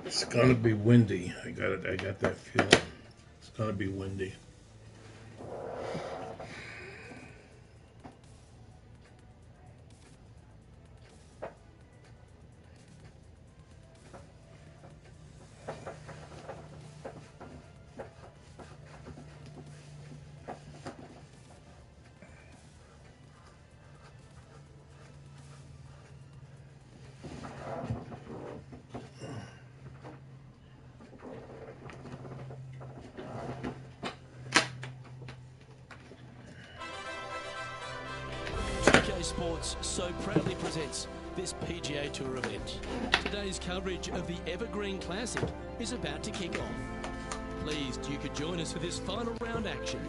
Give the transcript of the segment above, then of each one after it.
It's gonna be windy. I got it. I got that feeling. It's gonna be windy. Sports so proudly presents this PGA Tour event. Today's coverage of the Evergreen Classic is about to kick off. Pleased you could join us for this final round action.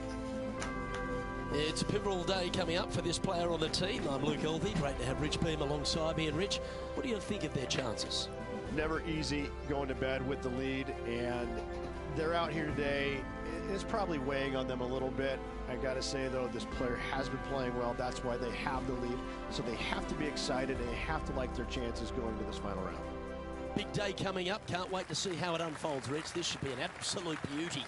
It's a pivotal day coming up for this player on the team. I'm Luke Elvey. Great to have Rich Beam alongside me. And Rich, what do you think of their chances? Never easy going to bed with the lead, and they're out here today. It's probably weighing on them a little bit. I got to say, though, this player has been playing well. That's why they have the lead. So they have to be excited, and they have to like their chances going to this final round. Big day coming up. Can't wait to see how it unfolds, Rich. This should be an absolute beauty.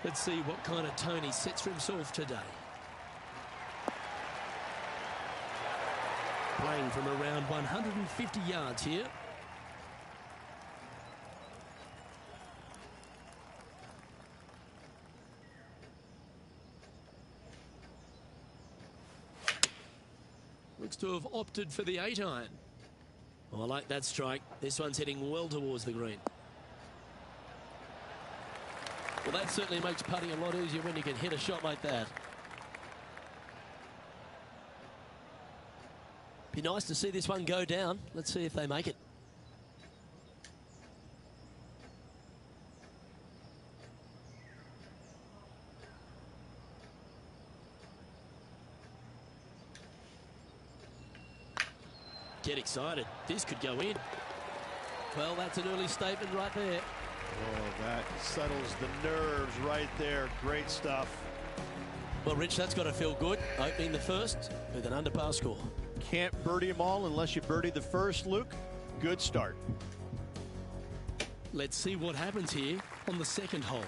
Let's see what kind of tone he sets for himself today. Playing from around 150 yards here. Looks to have opted for the 8-iron. Oh, I like that strike. This one's heading well towards the green. Well, that certainly makes putting a lot easier when you can hit a shot like that. Be nice to see this one go down. Let's see if they make it. Get excited. This could go in. Well, that's an early statement right there. Oh, that settles the nerves right there. Great stuff. Well, Rich, that's got to feel good. Opening the first with an under-par score. Can't birdie them all unless you birdie the first, Luke. Good start. Let's see what happens here on the second hole.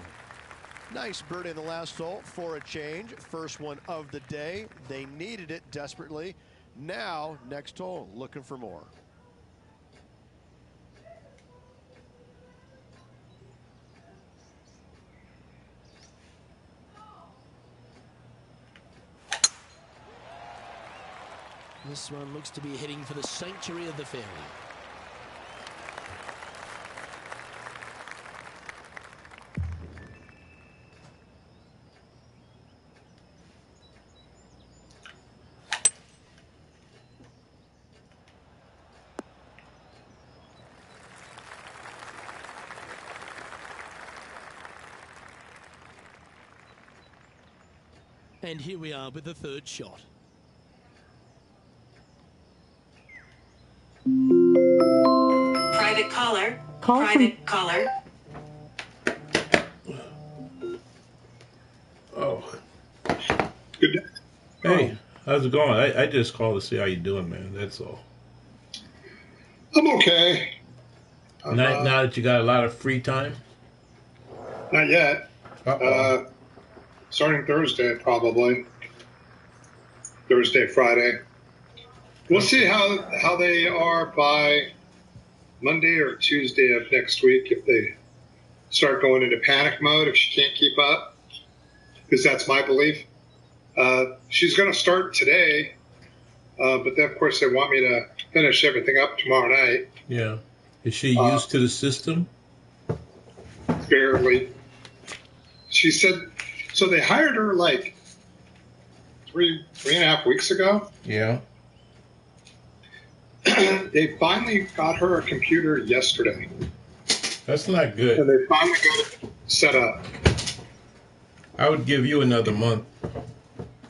Nice birdie in the last hole for a change. First one of the day. They needed it desperately. Now, next hole, looking for more. This one looks to be heading for the sanctuary of the fairway. And here we are with the third shot. Private caller. Private caller. Oh. Good day. Hey, how's it going? I just called to see how you doing, man. That's all. I'm okay. Now that you got a lot of free time? Not yet. Starting Thursday, probably. Thursday, Friday. We'll see how they are by Monday or Tuesday of next week if they start going into panic mode if she can't keep up, because that's my belief. She's going to start today, but then, of course, they want me to finish everything up tomorrow night. Yeah. Is she used to the system? Barely. She said, so they hired her like three and a half weeks ago. Yeah. They finally got her a computer yesterday. That's not good. And they finally got it set up. I would give you another month.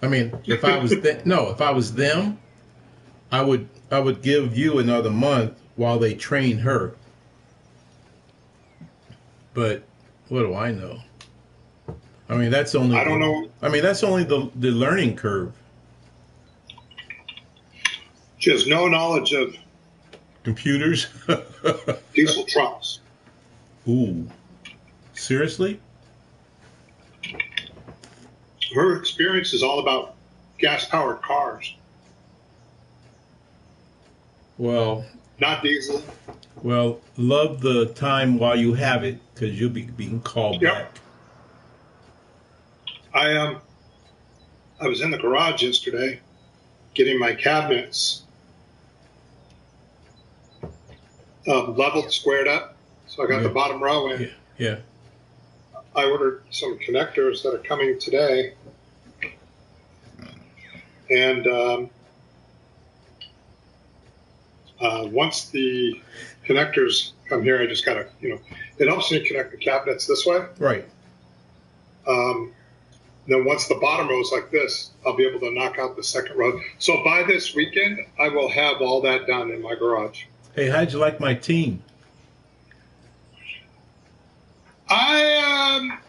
I mean, if I was if I was them, I would give you another month while they train her. But what do I know? I mean, that's only. I don't know. I mean, that's only the learning curve. She has no knowledge of Computers. diesel trucks. Ooh, seriously? Her experience is all about gas-powered cars, Well, not diesel. well, love the time while you have it, because you'll be being called Yep. back. I was in the garage yesterday getting my cabinets leveled, squared up. So I got the bottom row in. Yeah. I ordered some connectors that are coming today. And once the connectors come here, I just got to, it helps me connect the cabinets this way. Right. Then once the bottom row is like this, I'll be able to knock out the second row. So by this weekend, I will have all that done in my garage. Hey, how'd you like my team? I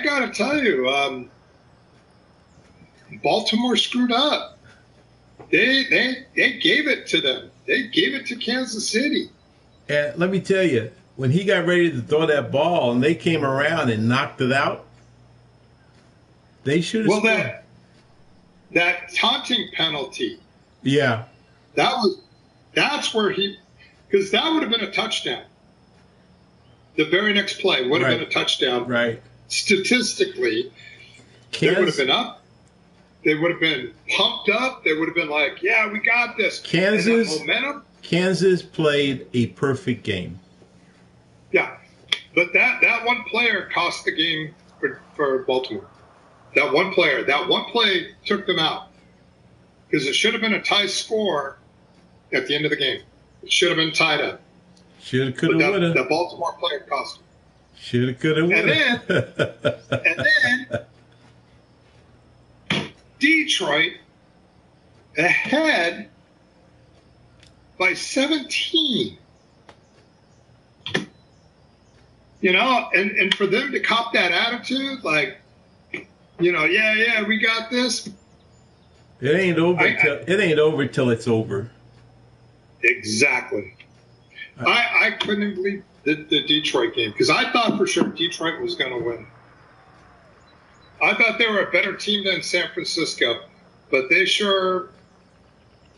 gotta tell you, Baltimore screwed up. They gave it to them. They gave it to Kansas City. And let me tell you, when he got ready to throw that ball and they came around and knocked it out, they should have. Well, that taunting penalty. Yeah. That's where because that would have been a touchdown. The very next play would have been a touchdown. Right. Statistically, they would have been up. They would have been pumped up. They would have been like, yeah, we got this. Kansas, momentum. Kansas played a perfect game. Yeah. But that one player cost the game for Baltimore. That one play took them out. Because it should have been a tie score at the end of the game. It should have been tied up. Shoulda, coulda, woulda. The Baltimore player cost them. Shoulda, coulda, woulda. And then Detroit ahead by 17. And for them to cop that attitude, like, yeah, we got this. It ain't over till it's over. Exactly. I couldn't believe the Detroit game because I thought for sure Detroit was going to win. I thought they were a better team than San Francisco, but they sure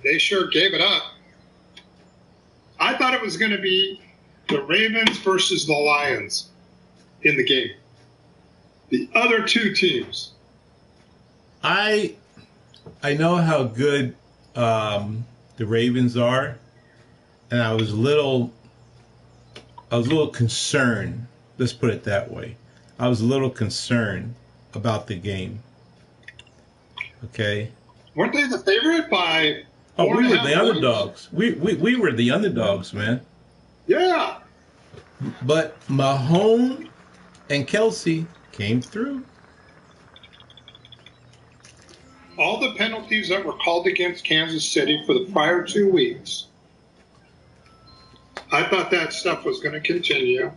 gave it up. I thought it was going to be the Ravens versus the Lions in the game. The other two teams. I know how good the Ravens are, and I was a little concerned. Let's put it that way. I was a little concerned about the game. Okay. Weren't they the favorite by? Oh, we were the points? underdogs. We were the underdogs, man. Yeah. But Mahomes and Kelsey came through. All the penalties that were called against Kansas City for the prior 2 weeks, I thought that stuff was going to continue.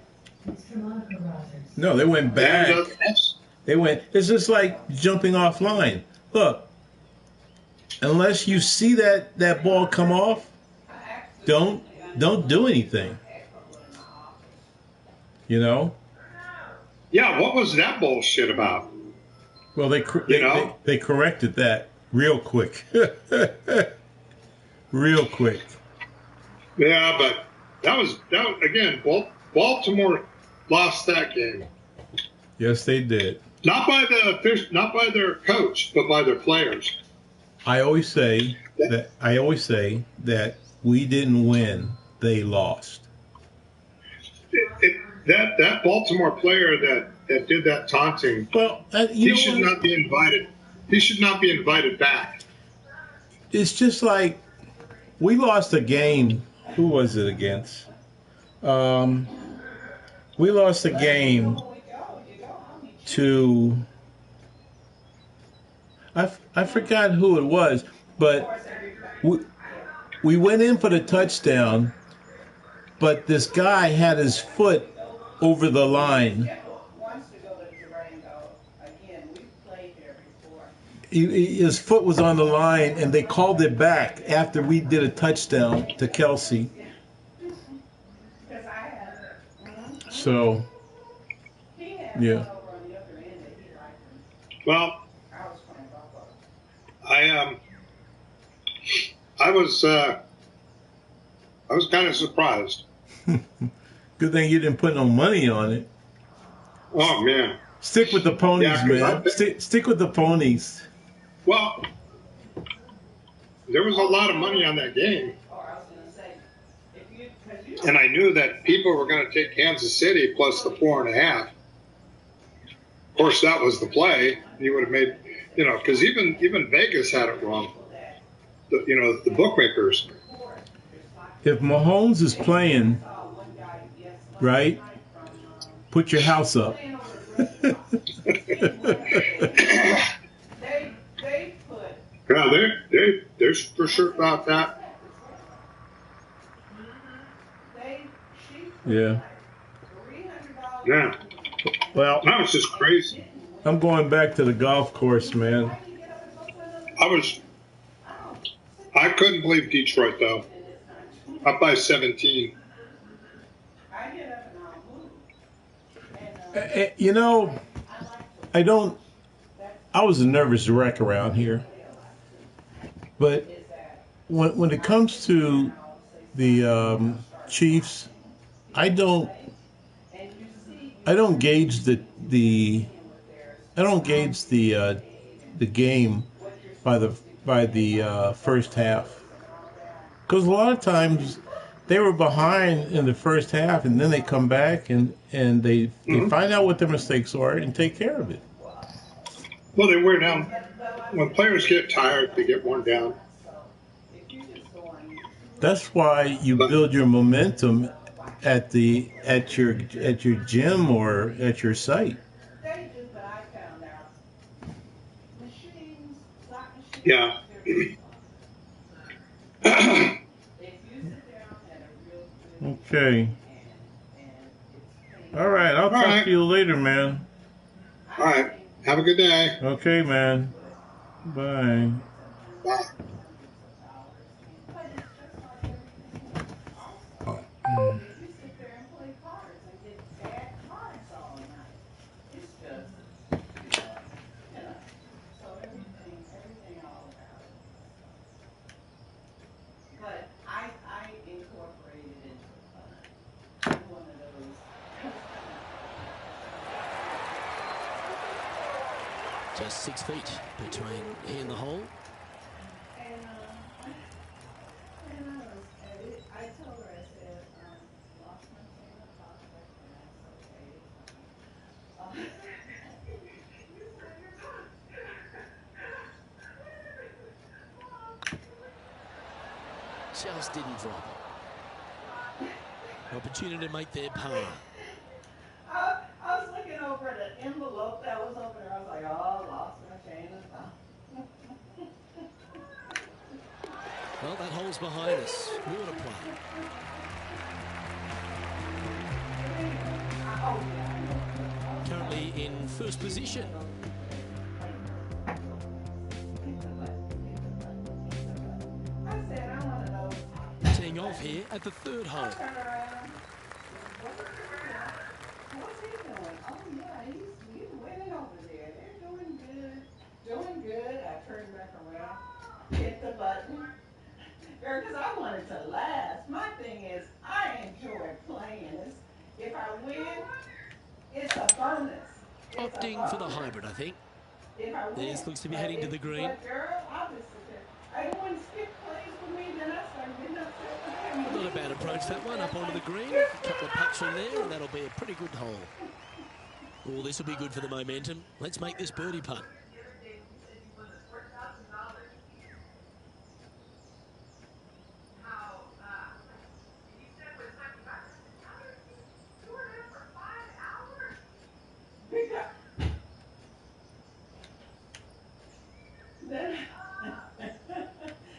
No, they went back. It's just like jumping offline. Look, unless you see that ball come off, don't do anything. Yeah, what was that bullshit about? Well, they corrected that real quick. Real quick. Yeah, but that was again. Baltimore lost that game. Yes, they did. Not by their coach, but by their players. I always say that we didn't win; they lost. That Baltimore player that did that taunting. Well, he should not be invited. He should not be invited back. It's just like we lost a game. Who was it against? We lost a game to. I forgot who it was, but we went in for the touchdown, but this guy had his foot over the line. His foot was on the line, and they called it back after we did a touchdown to Kelsey. So, yeah. Well, I was kind of surprised. Good thing you didn't put no money on it. Oh man! Stick with the ponies, man. Stick with the ponies. Well, there was a lot of money on that game, and I knew that people were going to take Kansas City plus the 4.5. Of course, that was the play. You would have made, because even Vegas had it wrong. The bookmakers. If Mahomes is playing, right, put your house up. Yeah, they're for sure about that. Yeah. Yeah. Well, that was just crazy. I'm going back to the golf course, man. I couldn't believe Detroit though. Up by 17. I was a nervous wreck around here. But when it comes to the Chiefs, I don't gauge the game by the first half, because a lot of times they were behind in the first half and then they come back and they find out what their mistakes are and take care of it. Well, they wear down. When players get tired, they get worn down. That's why you build your momentum at your gym or at your site. Yeah. Okay. All right. I'll talk to you later, man. All right. Have a good day. Okay, man. Bye. Bye. Just 6 feet between he and the hole. Just didn't drop it. Opportunity to make their par. I was looking over at an envelope that was open there. I was like, oh, lost my chain of thought. Well, that hole's behind us. More to play. Currently in first position. Teeing off here at the third hole. What's he doing? Oh, yeah, he's winning over there. They're doing good. Doing good. I turned back around, hit the button. Because I wanted to last. My thing is, I enjoy playing. If I win, it's a bonus. Opting for the hybrid, I think. This looks to be heading to the green. Not a bad approach, that one, up onto the green. A couple of putts from there, and that'll be a pretty good hole. Oh, this will be good for the momentum. Let's make this birdie putt.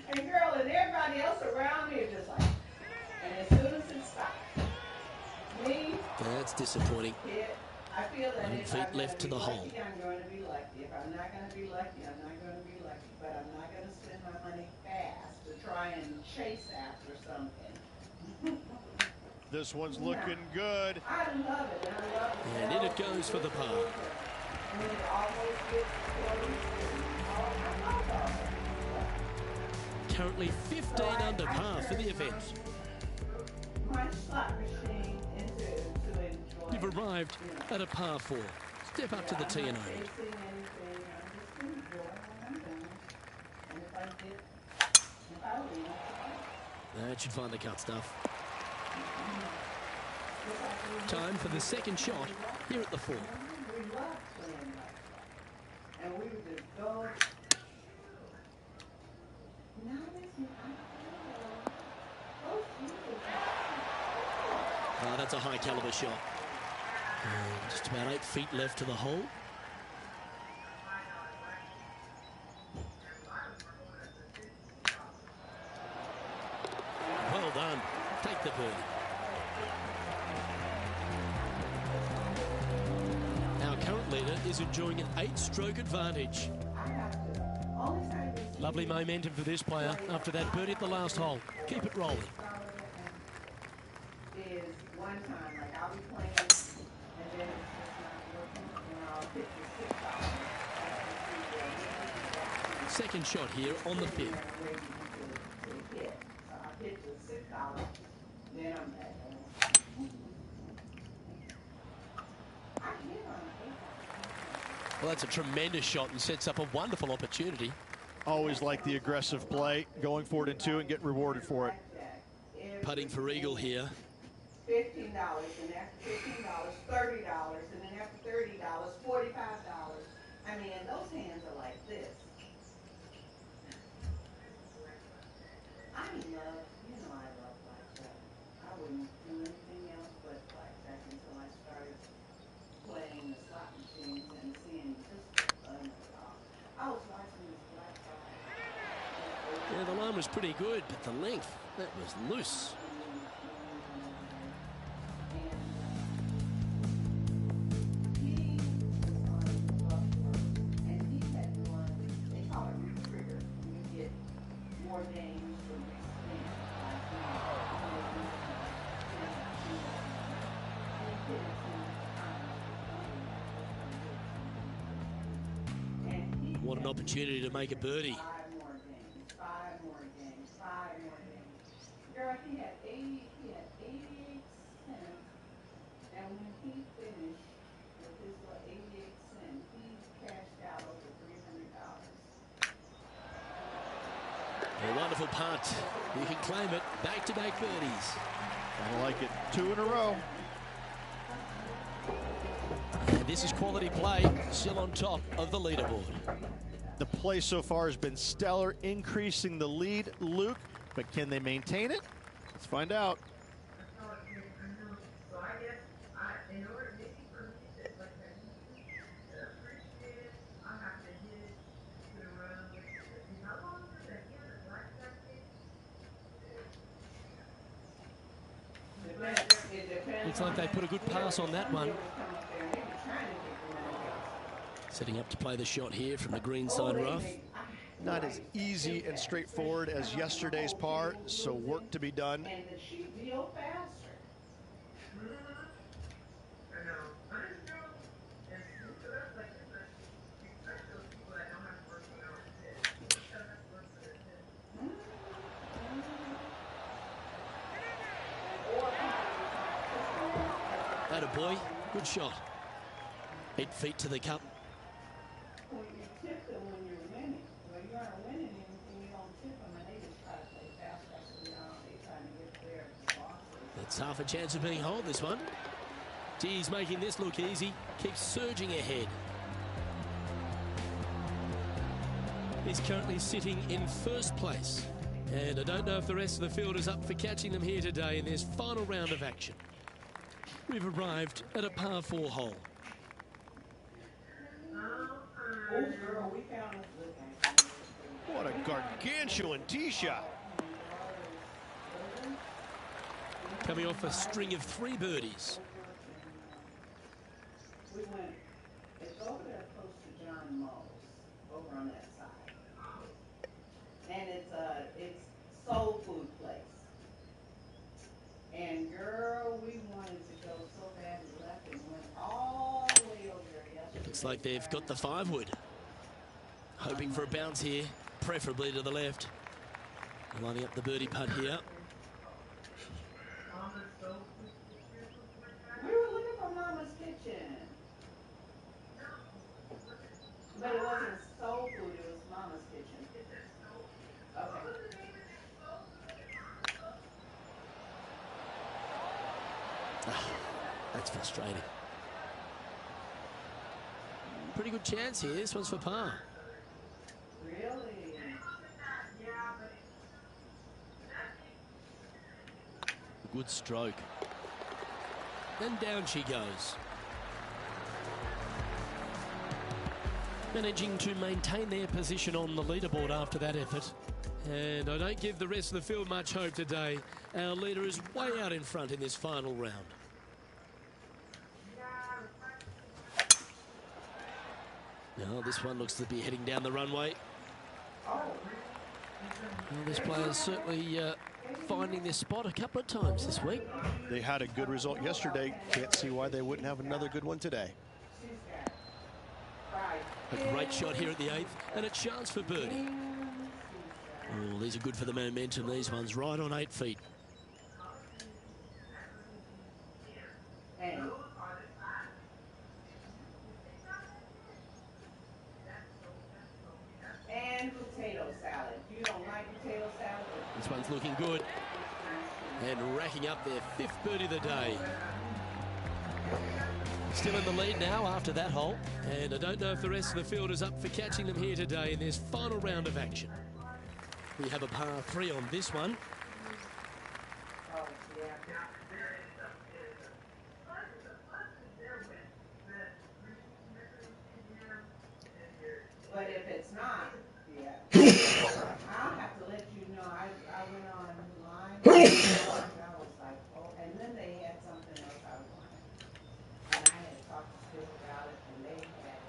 And girl, and everybody else around disappointing. I feel that 1 feet left to the hole. lucky, I'm going to be lucky. If I'm not going to be lucky, I'm not going to be lucky. But I'm not going to spend my money fast to try and chase after something. This one's looking good. I love it. I love it. And in it goes for the par. And then it always gets Currently 15 under par for the event. my slot machine is to enjoy. You've arrived at a par 4. Step up to the tee and own it. Chasing anything, I'm just going to enjoy what I'm doing. And if I win, That should find the cut stuff. Time for the second shot here at the 4. we love playing like that. And we would just go. Now this That's a high caliber shot. And just about 8 feet left to the hole. Well done. Take the birdie. Our current leader is enjoying an 8-stroke advantage. Lovely momentum for this player after that birdie at the last hole. Keep it rolling. is one time, like I'll be playing, and then it's just not working, and I'll hit the $6. Second shot here on the 5th. So I'll hit the $6, then I'm back. I hit on it. Well, that's a tremendous shot and sets up a wonderful opportunity. Always like the aggressive play, going for it in 2 and getting rewarded for it. Putting for eagle here. $15, and after $15, $30, and then after $30, $45. I mean, those hands are like this. I love, I love blackjack. I wouldn't do anything else but blackjack until I started playing the slot machines and seeing just, oh my God. I was watching this blackjack. Yeah, the line was pretty good, but the length, that was loose. What an opportunity to make a birdie. Five more games. Girl, he had 88 cents, and when he finished with his 88 cents, he cashed out over $300. A wonderful putt. You can claim it. Back-to-back birdies. I like it. 2 in a row. And this is quality play, still on top of the leaderboard. The play so far has been stellar, increasing the lead, Luke, but can they maintain it? Let's find out. Looks like they put a good pass on that one. Setting up to play the shot here from the green side rough. Not as easy and straightforward as yesterday's par, so work to be done. And the sheep deal faster. Atta boy, good shot. 8 feet to the cup. When you tip them when you're winning. When you aren't winning anything, you don't tip them, and they just try to play fast. That's what they're trying to get there. That's half a chance of being hold this one. Geez, making this look easy. Keeps surging ahead. He's currently sitting in first place. And I don't know if the rest of the field is up for catching them here today in this final round of action. We've arrived at a par 4 hole. What a gargantuan tee shot. Coming off a string of 3 birdies. We went, it's over there close to John Moe's, over on that side. And it's soul food place. And girl, we wanted to go so bad we left and went all the way over there yesterday. Looks like they've got the 5-wood. Hoping for a bounce here, preferably to the left. Lining up the birdie putt here. We were looking for Mama's Kitchen. But it wasn't soul food, it was Mama's Kitchen. Okay. That's frustrating. Pretty good chance here. This one's for par. Really? Good stroke. Then down she goes. Managing to maintain their position on the leaderboard after that effort. And I don't give the rest of the field much hope today. Our leader is way out in front in this final round. Now this one looks to be heading down the runway. Well, this player's certainly finding this spot a couple of times this week. They had a good result yesterday. Can't see why they wouldn't have another good one today. A great shot here at the 8th, and a chance for birdie. Oh, these are good for the momentum, these ones, right on 8 feet. And potato salad. You don't like potato salad? This one's looking good. And racking up their 5th birdie of the day. Still in the lead now after that hole. And I don't know if the rest of the field is up for catching them here today in this final round of action. We have a par 3 on this one. But if it's not, I'll have to let you know. I went online and I was like, oh, and then they had something else I wanted. And I had talked to Skip about it, and they had,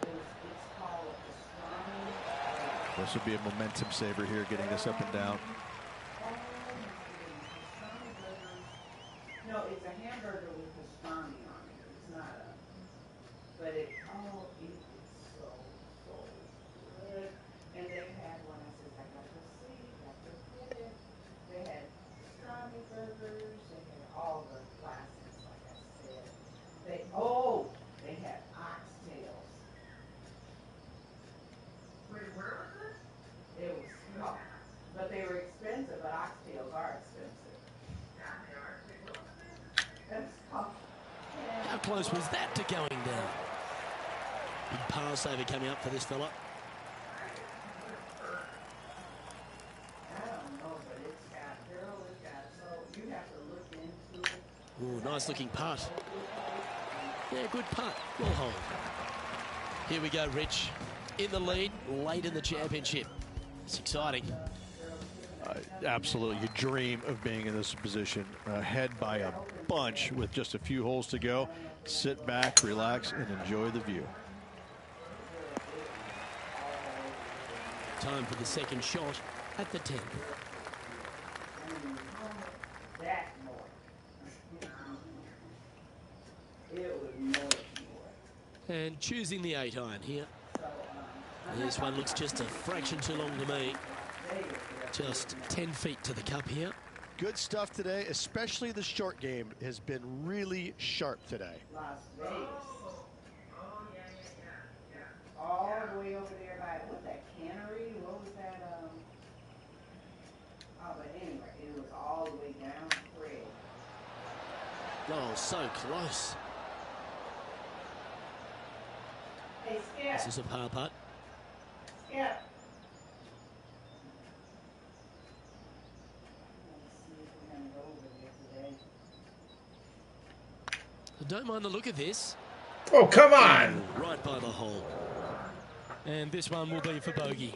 it's called pastrami. This would be a momentum saver here, getting this up and down. No, it's a hamburger with pastrami on it. It's not a, but it, oh, it is so good. And they had one, I said, I got to see, got to get it. They had pastrami burgers, they had all the classics, like I said. They had oxtails. Wait, where was this? It was, oh, but they were expensive, but oxtails are expensive. How close was that to going down? Big par saver coming up for this fella. I don't know, but it's got, so you have to look into it. Ooh, nice looking putt. Yeah, good putt. Well hold. Here we go, Rich. In the lead, late in the championship. It's exciting. Absolutely, you dream of being in this position, ahead by a bunch with just a few holes to go. Sit back, relax, and enjoy the view. Time for the second shot at the 10th. And choosing the 8-iron here. This one looks just a fraction too long to me. Just 10 feet to the cup here. Good stuff today, especially the short game has been really sharp today. Las Vegas. All the way over there by, what's that, cannery? What was that, oh, but anyway, it was all the way down Fred. Oh, so close. Hey, Skip. This is a par putt. Skip. I don't mind the look of this. Oh, come on! Right by the hole. And this one will be for bogey.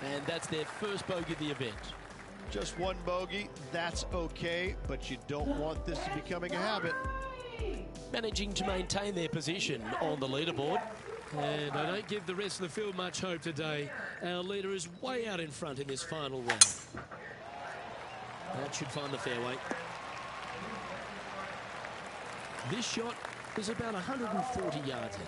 And that's their first bogey of the event. Just one bogey, that's okay, but you don't want this to becoming a habit. managing to maintain their position on the leaderboard. And I don't give the rest of the field much hope today. Our leader is way out in front in this final round. That should find the fairway. This shot is about 140 yards in.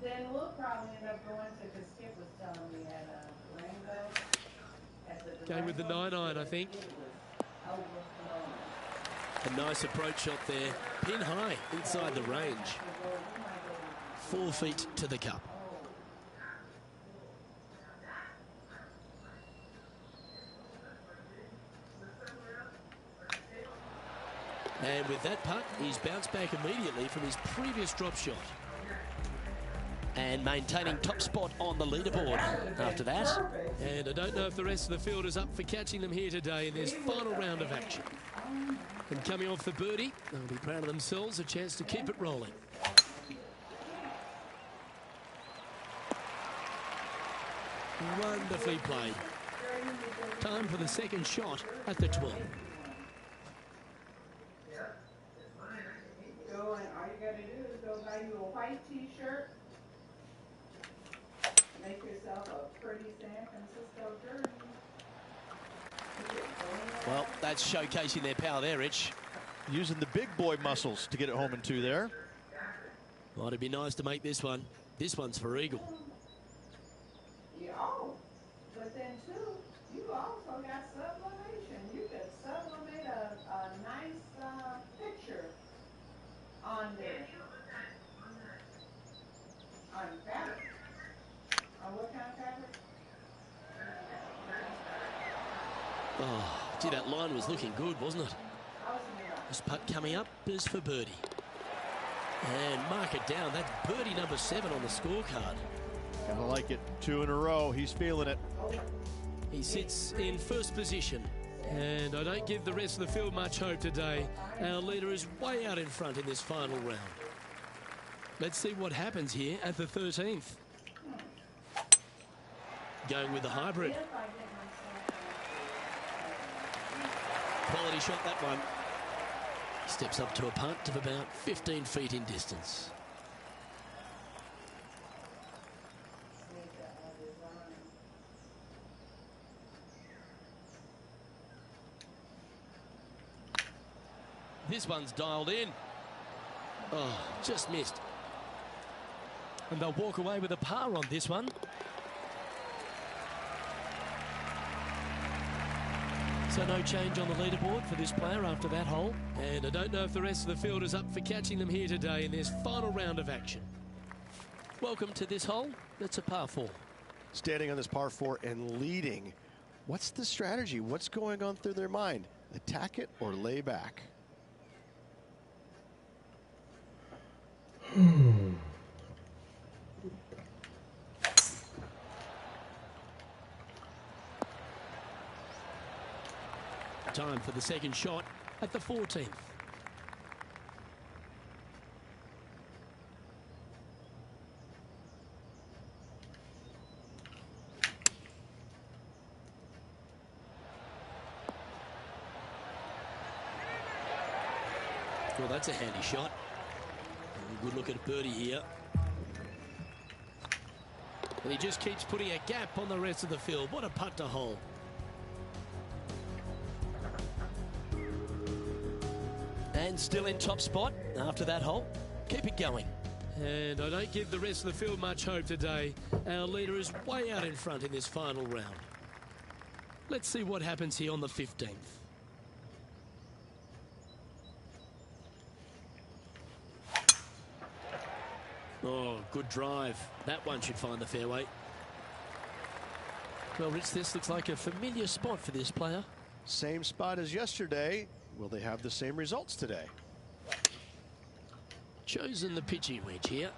Then we'll probably end up going to, because Skip was telling me at Rainbow. Going with the 9-iron, I think. A nice approach shot there. Pin high inside the range. 4 feet to the cup. And with that putt, he's bounced back immediately from his previous drop shot. And maintaining top spot on the leaderboard after that. And I don't know if the rest of the field is up for catching them here today in this final round of action. And coming off the birdie, they'll be proud of themselves, a chance to keep it rolling. Wonderfully played. Time for the second shot at the 12. Go and all you gotta do is go buy you a white t-shirt. Make yourself a pretty San Francisco jersey. Well, that's showcasing their power there, Rich. Using the big boy muscles to get it home in 2 there. Well, it'd be nice to make this one. This one's for eagle. Yeah, but then too, you also got sublimation. You could sublimate a nice picture on there. On fabric. On what kind of fabric? Oh, gee, that line was looking good, wasn't it? This putt coming up is for birdie. And mark it down. That's birdie number 7 on the scorecard. Gonna like it. 2 in a row. He's feeling it. He sits in first position. And I don't give the rest of the field much hope today. Our leader is way out in front in this final round. Let's see what happens here at the 13th. Going with the hybrid. Quality shot, that one. Steps up to a putt of about 15 feet in distance. This one's dialed in. Oh, just missed. And they'll walk away with a par on this one. So no change on the leaderboard for this player after that hole. And I don't know if the rest of the field is up for catching them here today in this final round of action. Welcome to this hole. That's a par 4. Standing on this par 4 and leading. What's the strategy? What's going on through their mind? Attack it or lay back? Time for the second shot at the 14th. Well, that's a handy shot. A good look at birdie here. And he just keeps putting a gap on the rest of the field. What a putt to hole. And still in top spot after that hole. Keep it going. And I don't give the rest of the field much hope today. Our leader is way out in front in this final round. Let's see what happens here on the 15th. Oh, good drive. That one should find the fairway. Well, Rich, this looks like a familiar spot for this player. Same spot as yesterday. Will they have the same results today? Chosen the pitching wedge here.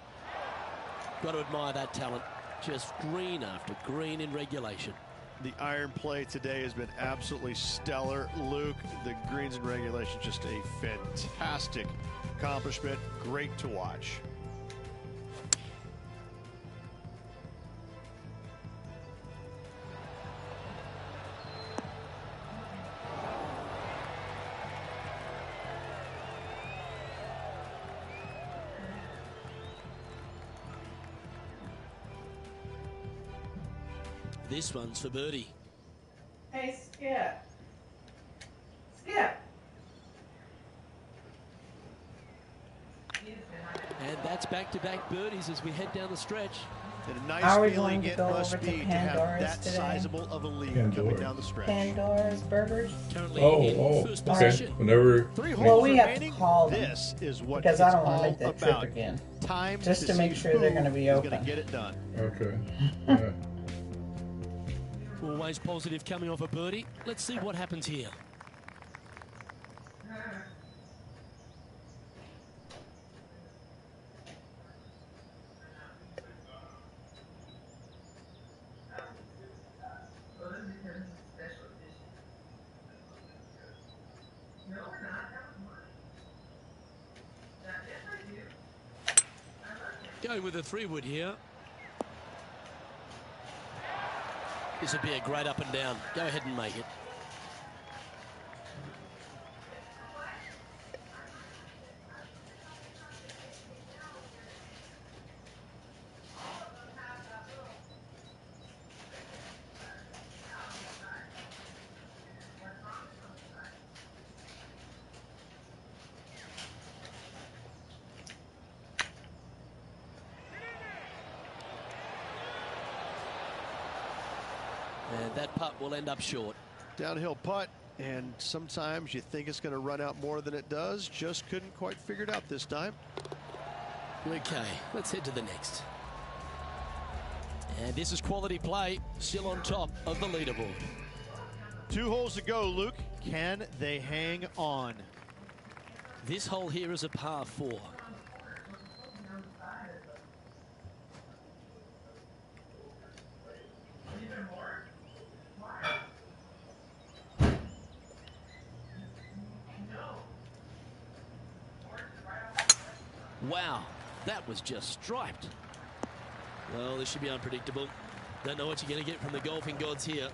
Got to admire that talent. Just green after green in regulation. The iron play today has been absolutely stellar. Luke, the greens in regulation, just a fantastic accomplishment. Great to watch. This one's for birdie. Hey, Skip. Skip. And that's back-to-back birdies as we head down the stretch. And a nice Are we feeling going to it go must over to be to have Pandora's that today? sizable of a lead Pandora. coming down the stretch. Pandora's Burgers? Currently Oh, in first okay. position. Whenever. 3 Well, holes we have to remaining. call them This is what because it's I don't want to all make that about. trip again. Time Just to see make sure they're who going to be is open. gonna get it done. Okay. Yeah. Always positive coming off a birdie. Let's see what happens here. Going with a 3-wood here. This would be a great up and down. Go ahead and make it. And that putt will end up short. Downhill putt, and sometimes you think it's going to run out more than it does. Just couldn't quite figure it out this time. Okay, let's head to the next. And this is quality play, still on top of the leaderboard. 2 holes to go, Luke. Can they hang on? This hole here is a par 4. Wow, that was just striped. Well, this should be unpredictable. Don't know what you're going to get from the golfing gods here.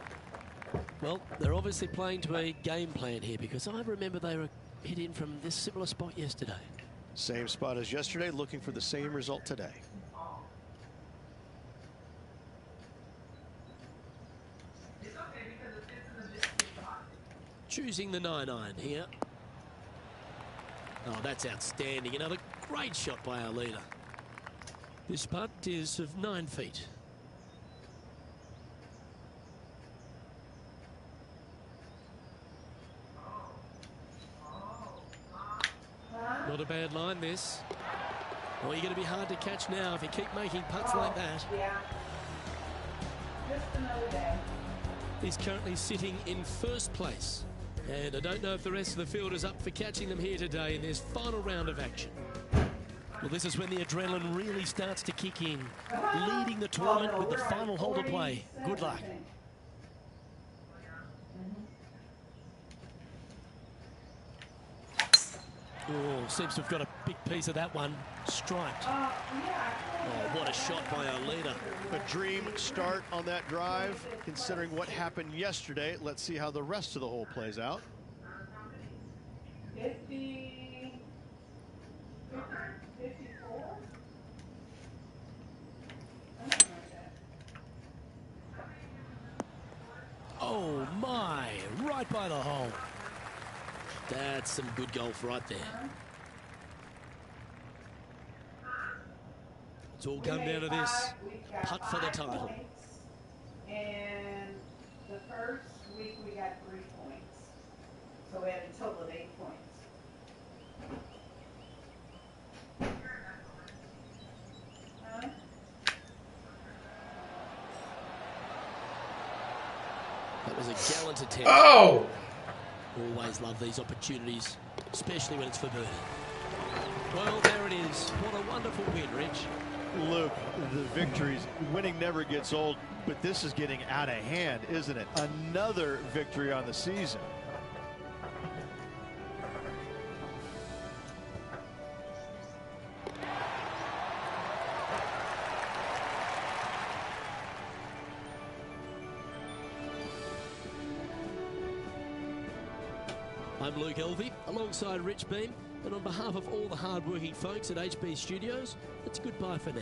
Well, they're obviously playing to a game plan here because I remember they were hit in from this similar spot yesterday. Same spot as yesterday, looking for the same result today. Choosing the 9-iron here. Oh, that's outstanding. Another great shot by our leader. This putt is of 9 feet. Not a bad line, this. Oh, you're going to be hard to catch now if you keep making putts like that. Yeah. Just another day. He's currently sitting in first place. And I don't know if the rest of the field is up for catching them here today in this final round of action. Well, this is when the adrenaline really starts to kick in. Leading the tournament with the final hole to play. Good luck. Oh, seems to have got a big piece of that one. Striped. Oh, what a shot by our leader. A dream start on that drive, considering what happened yesterday. Let's see how the rest of the hole plays out. 50, 54? Something like that. Oh, my. Right by the hole. That's some good golf right there. It's all come down to this. Putt for the title. And the first week we got 3 points. So we had a total of 8 points. Huh? That was a gallant attempt. Oh! Always love these opportunities, especially when it's for birdie. Well, there it is. What a wonderful win, Rich. Luke, the victories, winning never gets old, but this is getting out of hand, isn't it? Another victory on the season. I'm Luke Elvey, alongside Rich Beam, and on behalf of all the hard-working folks at HB Studios, it's goodbye for now.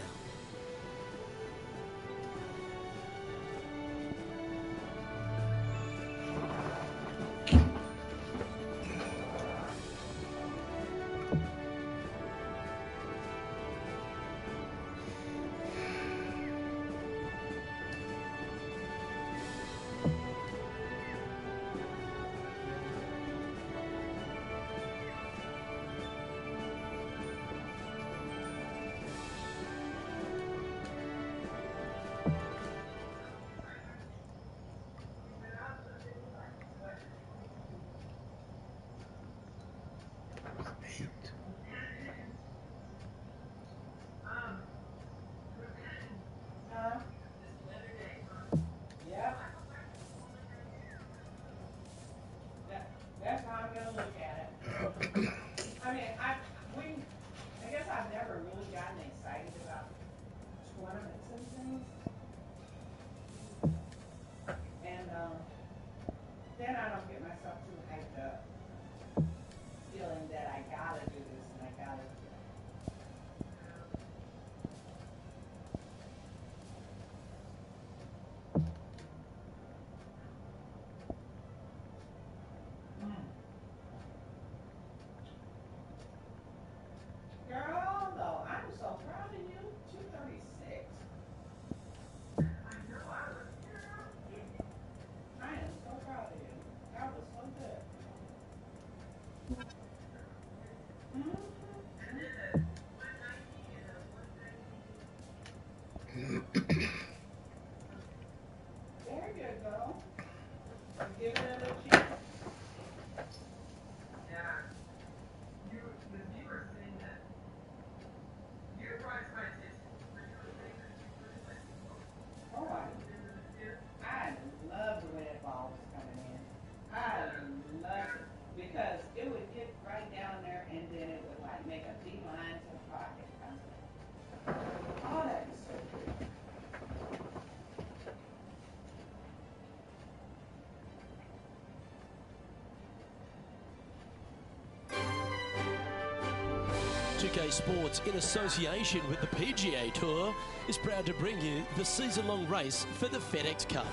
2K Sports, in association with the PGA Tour, is proud to bring you the season-long race for the FedEx Cup.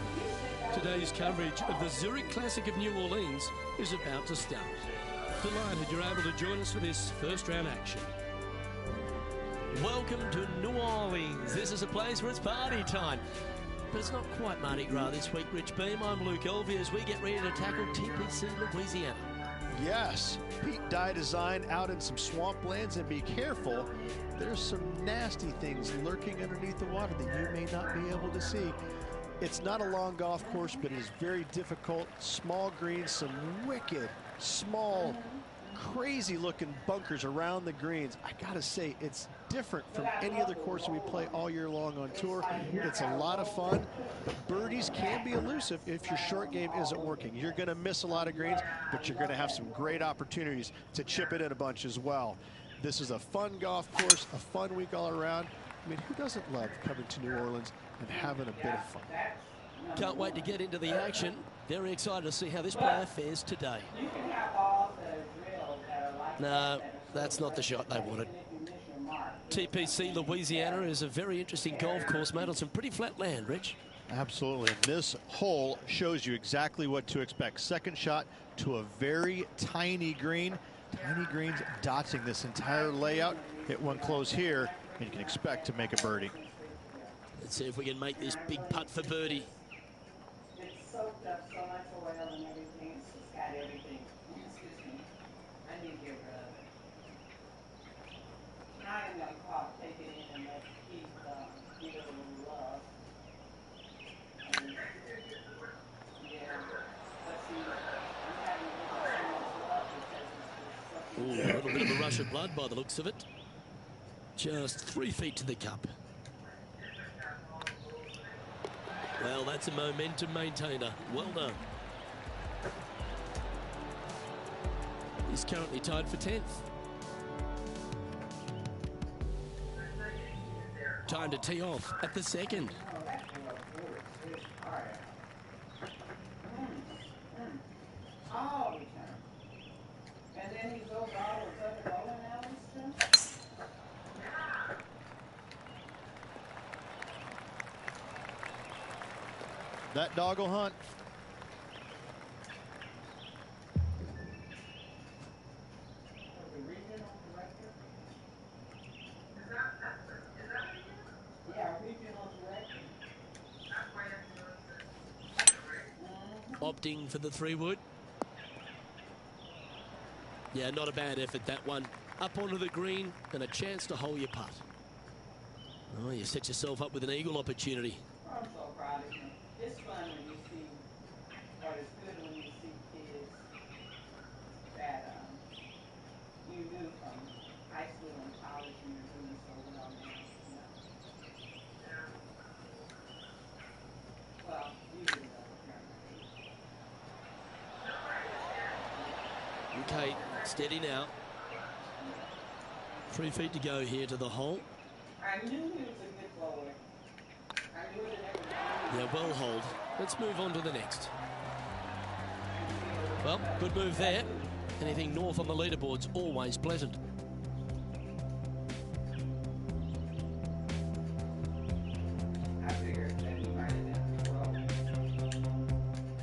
Today's coverage of the Zurich Classic of New Orleans is about to start. Delighted you're able to join us for this first round action. Welcome to New Orleans. This is a place where it's party time. But it's not quite Mardi Gras this week, Rich Beam. I'm Luke Elvey as we get ready to tackle TPC Louisiana. Yes, Pete Dye Design out in some swamplands, and be careful. There's some nasty things lurking underneath the water that you may not be able to see. It's not a long golf course, but it is very difficult. Small greens, some wicked, small, crazy-looking bunkers around the greens. I gotta say, it's different from any other course that we play all year long on tour. It's a lot of fun, but birdies can be elusive if your short game isn't working. You're gonna miss a lot of greens, but you're gonna have some great opportunities to chip it in a bunch as well. This is a fun golf course, a fun week all around. I mean, who doesn't love coming to New Orleans and having a bit of fun? Can't wait to get into the action. Very excited to see how this player fares today. No, that's not the shot they wanted. TPC Louisiana is a very interesting golf course made on some pretty flat land, Rich. Absolutely. And this hole shows you exactly what to expect. Second shot to a very tiny green. Tiny greens dotting this entire layout. Hit one close here, and you can expect to make a birdie. Let's see if we can make this big putt for birdie. It's soaked up so much oil and everything. It's just got everything. Excuse me. I need to get rid of it. I am going to take it in and let Keith give it a little love. And, yeah. Let's see. I'm having to give it so much love because it's just Ooh, a little bit of a rush of blood by the looks of it. Just 3 feet to the cup. Well, that's a momentum maintainer. Well done. He's currently tied for 10th. Time to tee off at the second. oh, and then he goes all the other rolling alleys too. That dog will hunt. The regional director? Yeah, regional director. Opting for the 3-wood. Yeah, not a bad effort, that one. Up onto the green and a chance to hole your putt. Oh, you set yourself up with an eagle opportunity. I'm so proud of him. It's fun when you see, or it's good when you see kids that you knew from high school and college and you're doing so well now. You know? Well, you do that apparently. Okay, steady now. 3 feet to go here to the hole. I knew he was a good bowler. I knew it in every Yeah, well hold. Let's move on to the next. Well, good move there. Anything north on the leaderboard's always pleasant. I figured that he might have been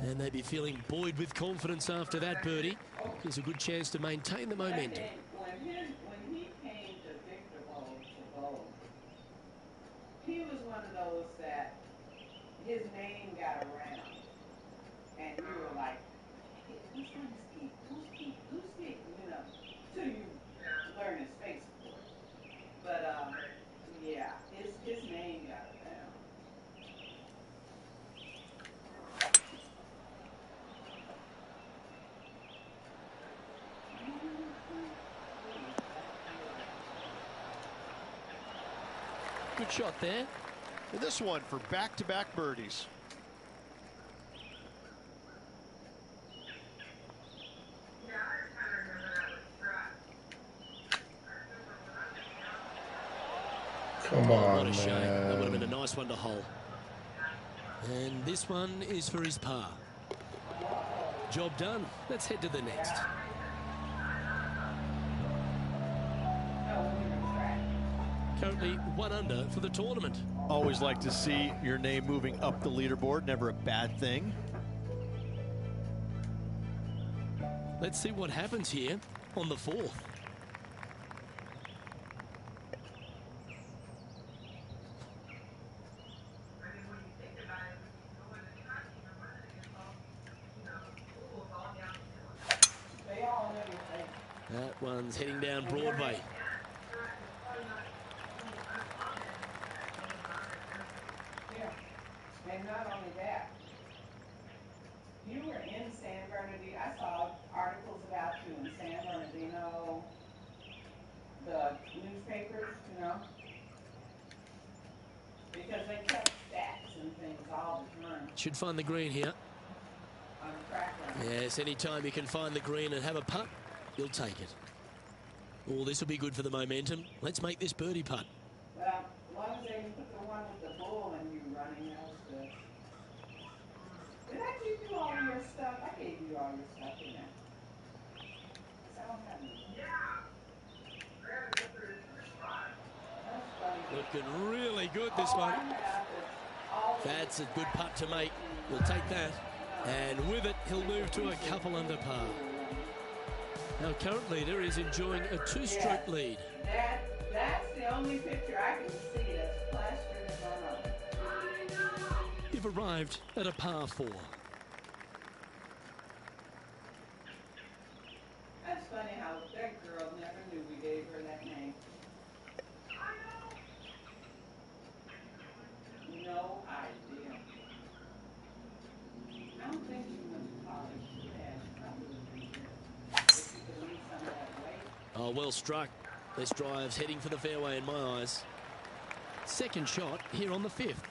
And they'd be feeling buoyed with confidence after that birdie. There's a good chance to maintain the momentum. When he came to Victor Bowl to bowl, he was one of those that his name got around, and you were like, hey, who's on this Keith? Who's Keith? You know, till you learn his face, of course. But yeah, his name got around. Good shot there. And this one for back-to-back birdies. Come on, what a shame. man. That would have been a nice one to hole. And this one is for his par. Job done. Let's head to the next. No, Currently 1 under for the tournament. Always like to see your name moving up the leaderboard. Never a bad thing. Let's see what happens here on the 4th. That one's heading down Broadway. And not only that, you were in San Bernardino. I saw articles about you in San Bernardino, the newspapers, you know, because they kept stats and things all the time Should find the green here. on the track line. Yes, anytime you can find the green and have a putt, you'll take it. Oh, this will be good for the momentum. Let's make this birdie putt. Well, as long as they didn't put the one with the bull and you running, that was good. Did I give you all your stuff? I gave you all your stuff, didn't I? I don't have any. That's funny. Looking really good, this one. That's a good putt to make. We'll take that. And with it, he'll move to a couple under par. Our current leader is enjoying a 2-stroke lead. That's the only picture I can see that's plastered in my room. You've arrived at a par 4. That's funny how that girl never knew we gave her that name. No idea. I don't think she went to college. Yeah, she probably didn't. If she could lose some of that weight. Oh, well struck. This drive's heading for the fairway in my eyes. Second shot here on the 5th.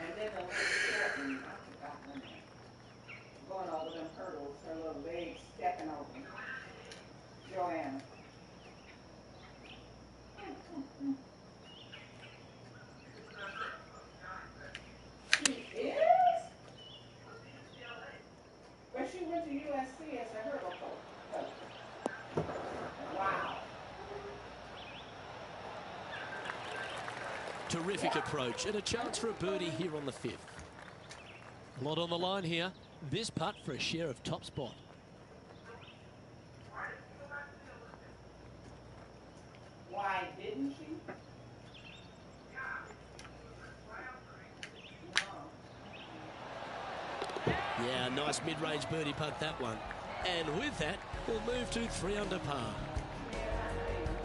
And then the little short one, I forgot her name. Going over them hurdles, her little legs stepping over. Joanna. She is? But she went to USC as a hurdle coach. Wow. Terrific approach and a chance for a birdie here on the 5th. A lot on the line here. This putt for a share of top spot. Why didn't she? No. Yeah, nice mid-range birdie putt, that one. And with that, we'll move to 3 under par.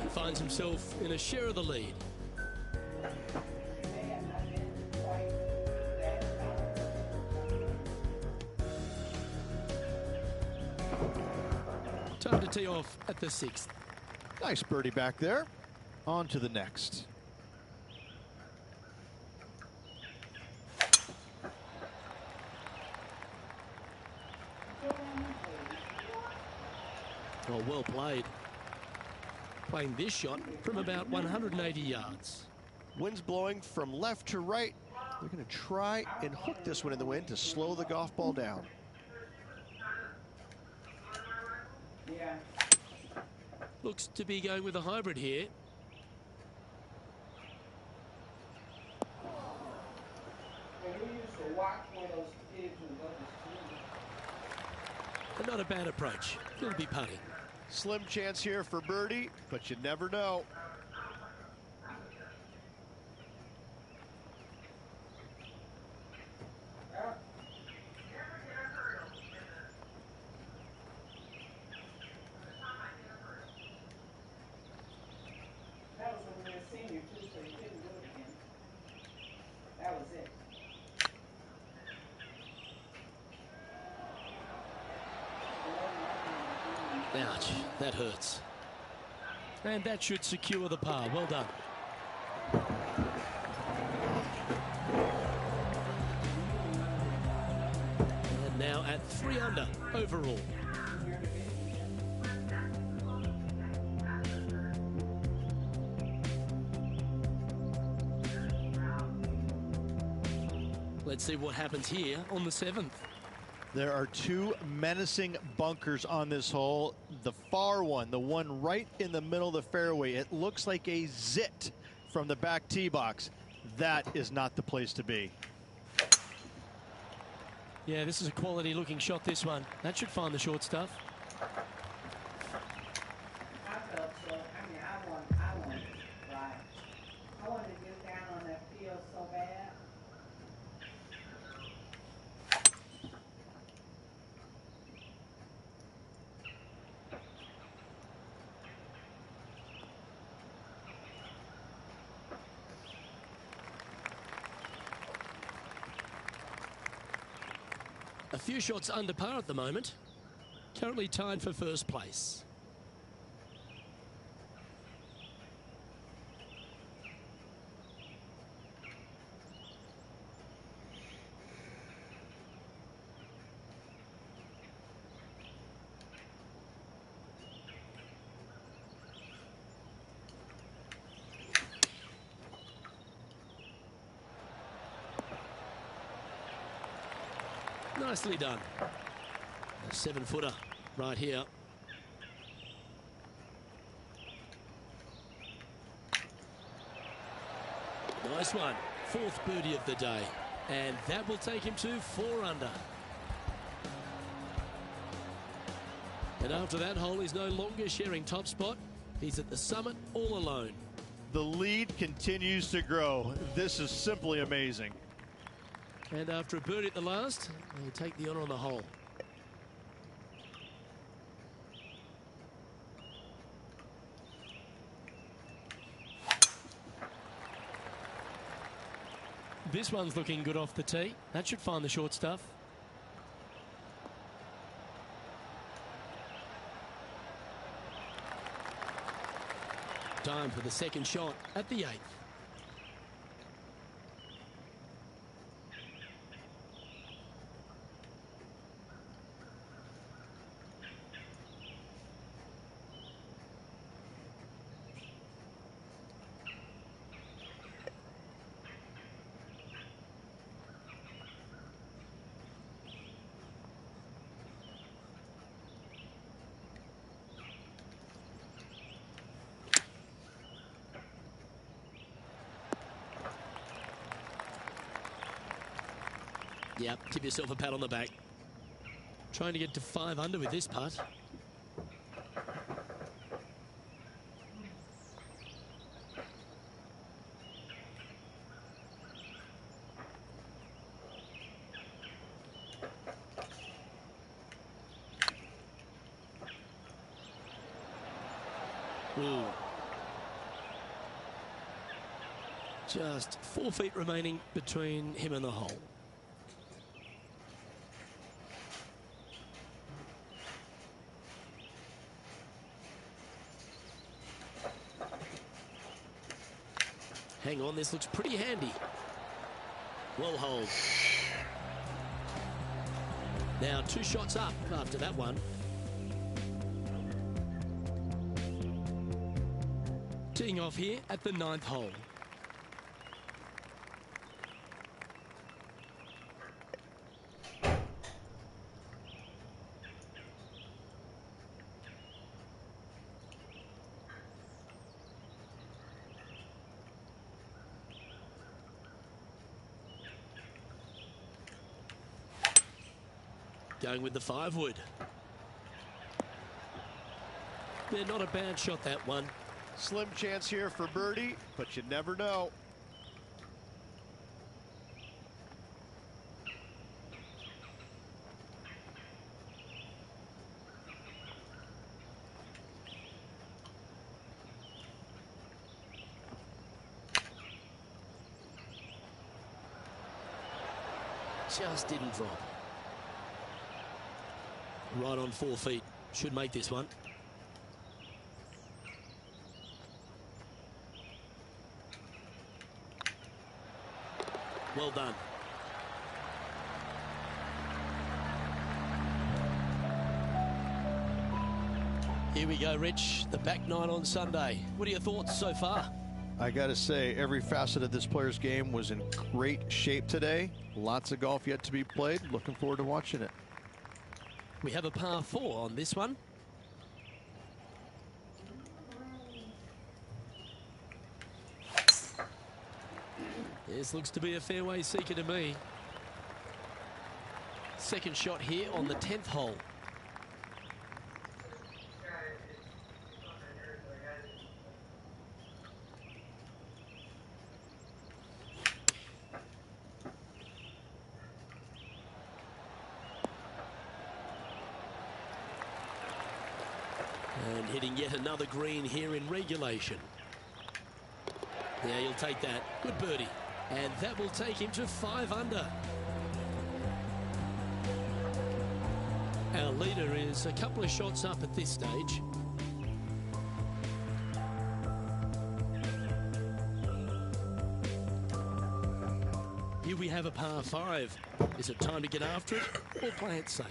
He finds himself in a share of the lead. Time to tee off at the 6th. Nice birdie back there. On to the next. Oh, well played. Playing this shot from about 180 yards. Wind's blowing from left to right. They're going to try and hook this one in the wind to slow the golf ball down. Yeah. Looks to be going with a hybrid here. When we used to watch where those kids would go to school. But not a bad approach. He'll be putting. Slim chance here for birdie, but you never know. That was when we were senior too, so you couldn't do it again. That was it. Ouch, that hurts. And that should secure the par. Well done. And now at 3 under overall. Let's see what happens here on the 7th. There are 2 menacing bunkers on this hole. The far one, the one right in the middle of the fairway, it looks like a zit from the back tee box, that is not the place to be. Yeah, this is a quality looking shot, this one. That should find the short stuff. I felt so. I mean, I wanted it right. I wanted to get down on that field so bad. A few shots under par at the moment. Currently tied for first place. Nicely done. A 7-footer right here. Nice one. Fourth birdie of the day. And that will take him to 4 under. And after that hole, he's no longer sharing top spot. He's at the summit all alone. The lead continues to grow. This is simply amazing. And after a birdie at the last, they take the honour on the hole. This one's looking good off the tee. That should find the short stuff. Time for the second shot at the 8th. Yep, give yourself a pat on the back. Trying to get to 5 under with this putt. Ooh. Just 4 feet remaining between him and the hole. Hang on, this looks pretty handy. Well hold. Now 2 shots up after that one. Teeing off here at the 9th hole. Going with the 5-wood. Yeah, not a bad shot, that one. Slim chance here for birdie, but you never know. Just didn't drop. Right on 4 feet. Should make this one. Well done. Here we go, Rich. The back 9 on Sunday. What are your thoughts so far? I got to say, every facet of this player's game was in great shape today. Lots of golf yet to be played. Looking forward to watching it. We have a par 4 on this one. This looks to be a fairway seeker to me. Second shot here on the 10th hole. And hitting yet another green here in regulation. Yeah, you'll take that. Good birdie. And that will take him to 5 under. Our leader is a couple of shots up at this stage. Here we have a par 5. Is it time to get after it or play it safe?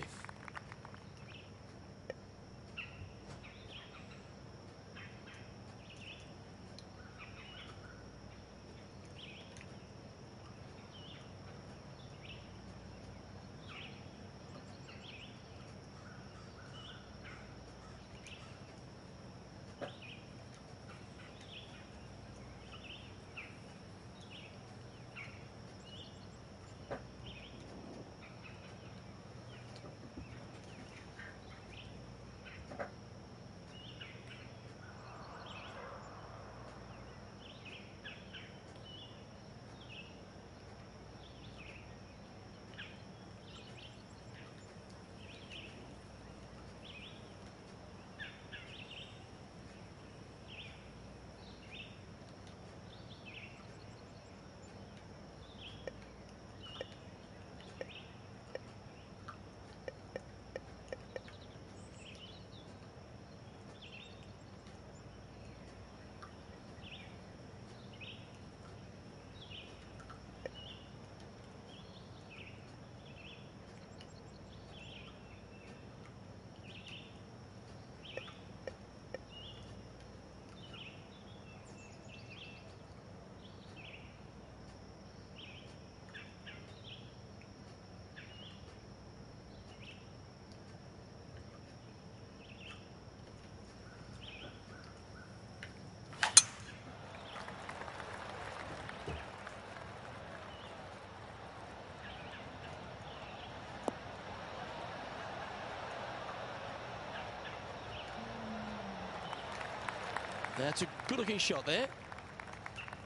That's a good-looking shot there.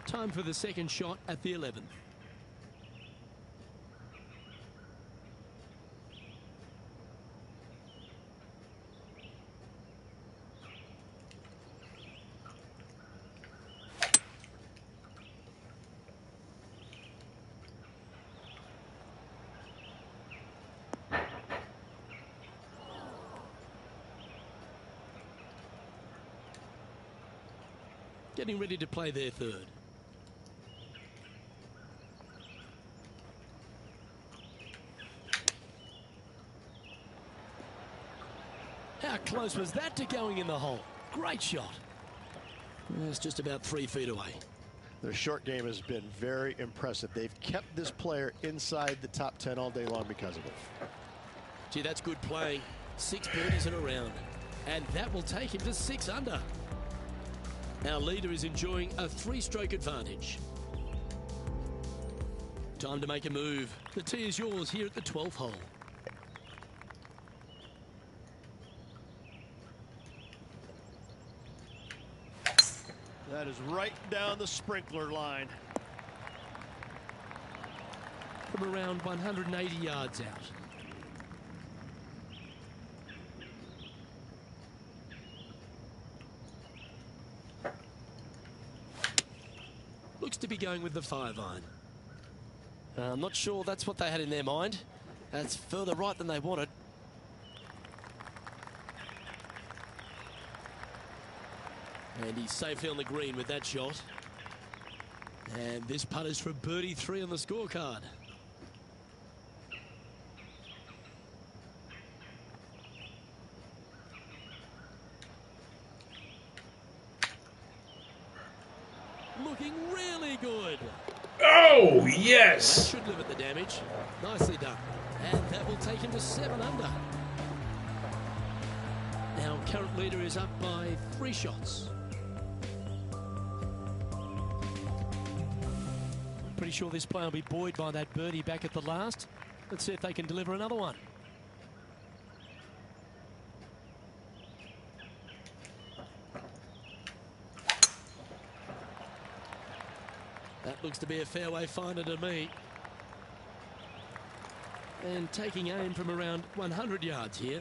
Time for the second shot at the 11th. Getting ready to play their third. How close was that to going in the hole? Great shot. It's just about 3 feet away. Their short game has been very impressive. They've kept this player inside the top 10 all day long because of it. Gee, that's good playing. 6 birdies in a round. And that will take him to 6 under. Our leader is enjoying a 3-stroke advantage. Time to make a move. The tee is yours here at the 12th hole. That is right down the sprinkler line. From around 180 yards out. Looks to be going with the 5-iron. I'm not sure that's what they had in their mind. That's further right than they wanted. And he's safely on the green with that shot. And this putt is for birdie 3 on the scorecard. Looking really good. Oh, yes. That should limit the damage. Nicely done. And that will take him to 7 under. Our current leader is up by 3 shots. Pretty sure this play will be buoyed by that birdie back at the last. Let's see if they can deliver another one. That looks to be a fairway finder to me. And taking aim from around 100 yards here.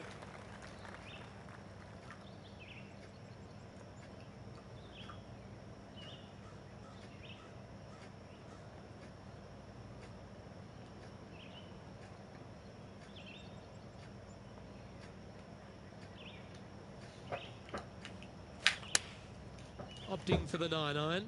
Opting for the 9-iron.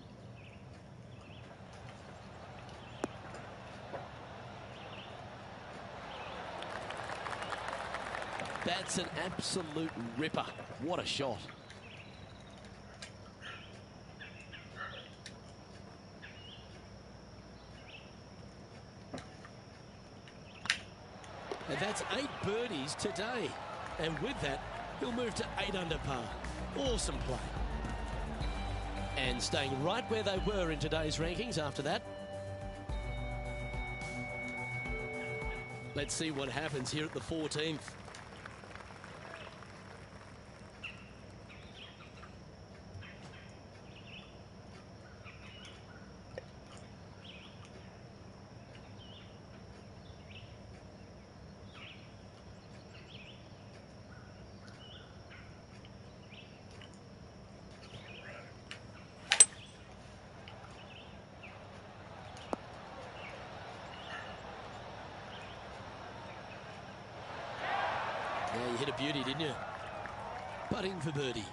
That's an absolute ripper. What a shot. And that's 8 birdies today. And with that, he'll move to 8 under par. Awesome play. And staying right where they were in today's rankings after that. Let's see what happens here at the 14th. Yeah, you hit a beauty, didn't you? Putting for birdie.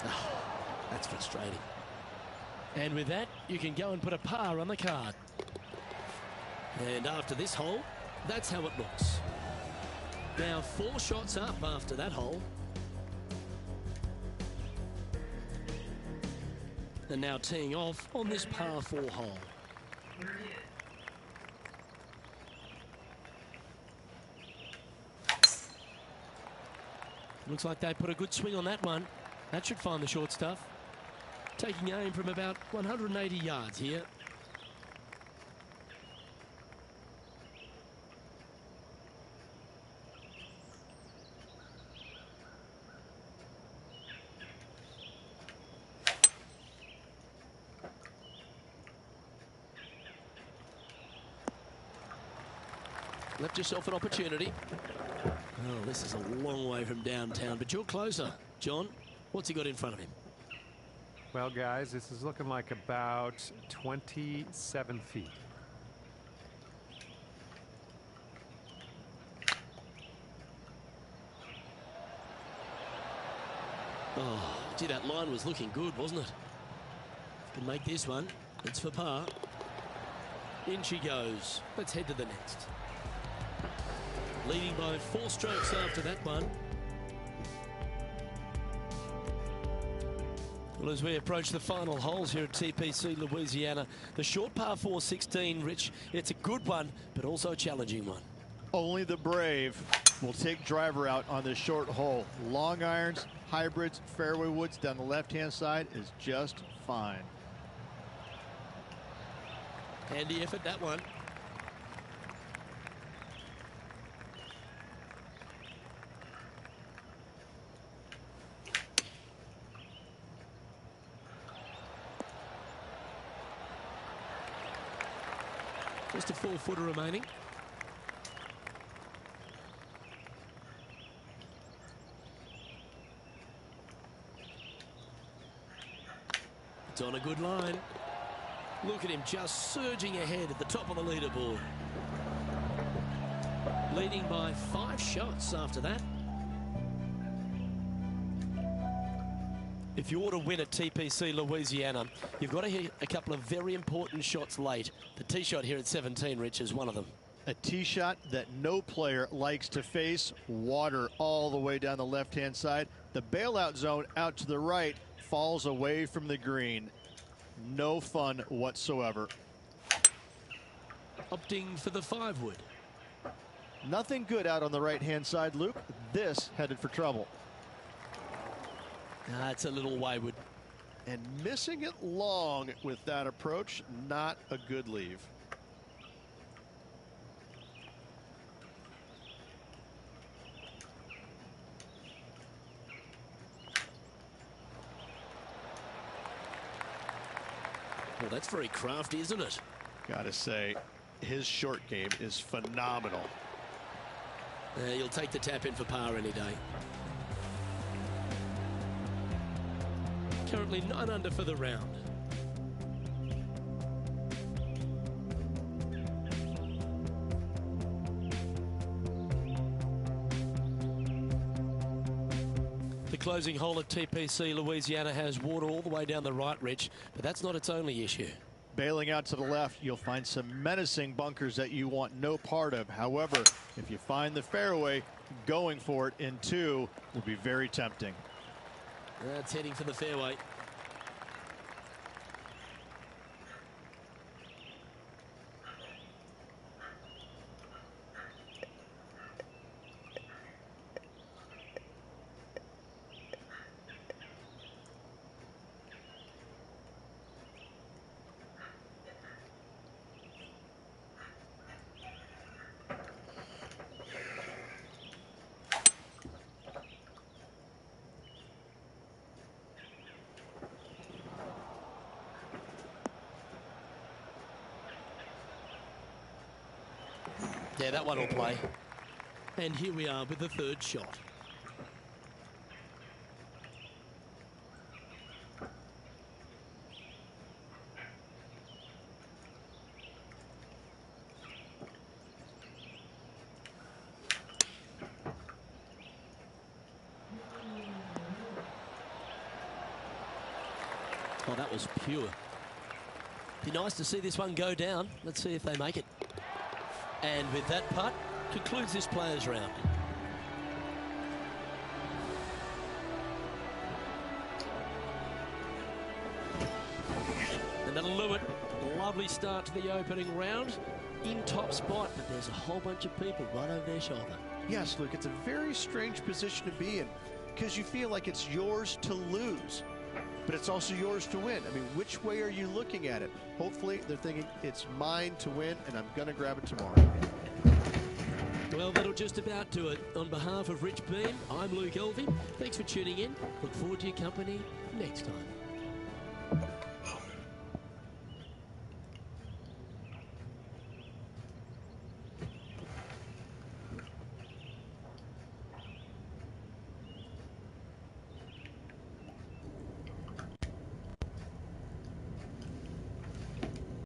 Oh, that's frustrating. And with that, you can go and put a par on the card. And after this hole, that's how it looks. Now 4 shots up after that hole. And now teeing off on this par 4 hole. Looks like they put a good swing on that one. That should find the short stuff. Taking aim from about 180 yards here. Left yourself an opportunity. Oh, this is a long way from downtown, but you're closer. John, what's he got in front of him? Well, guys, this is looking like about 27 feet. Oh, gee, that line was looking good, wasn't it? Can make this one. It's for par. In she goes. Let's head to the next. Leading by 4 strokes after that one. Well, as we approach the final holes here at TPC Louisiana, the short par 4 16, Rich, it's a good one, but also a challenging one. Only the brave will take driver out on this short hole. Long irons, hybrids, fairway woods down the left-hand side is just fine. Handy effort, that one. Just a 4-footer remaining. It's on a good line. Look at him just surging ahead at the top of the leaderboard. Leading by 5 shots after that. If you want to win at TPC Louisiana, you've got to hit a couple of very important shots late. The tee shot here at 17, Rich, is one of them. A tee shot that no player likes to face. Water all the way down the left-hand side. The bailout zone out to the right falls away from the green. No fun whatsoever. Opting for the 5-wood. Nothing good out on the right-hand side, Luke. This headed for trouble. It's a little wayward. And missing it long with that approach, not a good leave. Well, that's very crafty, isn't it? Gotta say, his short game is phenomenal. You'll take the tap in for par any day. Currently 9 under for the round. The closing hole at TPC Louisiana has water all the way down the right ridge, but that's not its only issue. Bailing out to the left, you'll find some menacing bunkers that you want no part of. However, if you find the fairway, going for it in 2 would be very tempting. That's heading for the fairway. Yeah, that one will play. And here we are with the 3rd shot. Oh, that was pure. Be nice to see this one go down. Let's see if they make it. And with that putt, concludes this players' round. And that'll do it. Lovely start to the opening round. In top spot, but there's a whole bunch of people right over their shoulder. Yes, Luke, it's a very strange position to be in because you feel like it's yours to lose, but it's also yours to win. I mean, which way are you looking at it? Hopefully, they're thinking it's mine to win, and I'm going to grab it tomorrow. Well, that'll just about do it. On behalf of Rich Beam, I'm Luke Elvey. Thanks for tuning in. Look forward to your company next time.